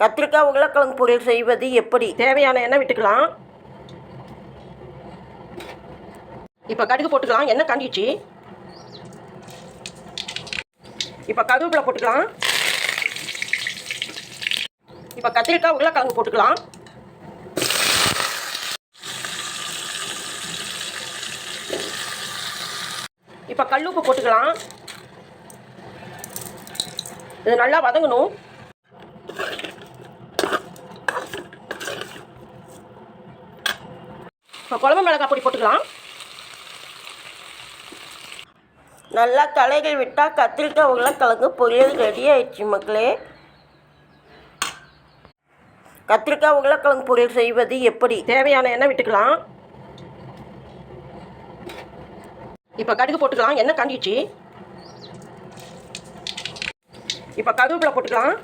கத்திரிக்காய் உருளைக்கிழங்கு பொரியல் செய்வது எப்படி? தேவையான எண்ணெய் விட்டுக்கலாம். இப்போ கடுகு போட்டுக்கலாம். எண்ணெய் காஞ்சிச்சு. இப்போ கருவேப்பிலை போட்டுக்கலாம். இப்போ கத்திரிக்காய் உருளைக்கிழங்கு போட்டுக்கலாம். இப்போ கல்லுப்பு போட்டுக்கலாம். இது நல்லா வதங்கணும். இப்போ குழம்பு மிளகாய் பொடி போட்டுக்கலாம். நல்லா தலைகள் விட்டால் கத்திரிக்காய் உருளைக்கிழங்கு பொரியல் ரெடி ஆயிடுச்சு மக்களே. கத்திரிக்காய் உருளைக்கிழங்கு பொரியல் செய்வது எப்படி? தேவையான எண்ணெய் விட்டுக்கலாம். இப்போ கடுகு போட்டுக்கலாம். எண்ணெய் காஞ்சிச்சு. இப்போ கருவேப்பிலை போட்டுக்கலாம்.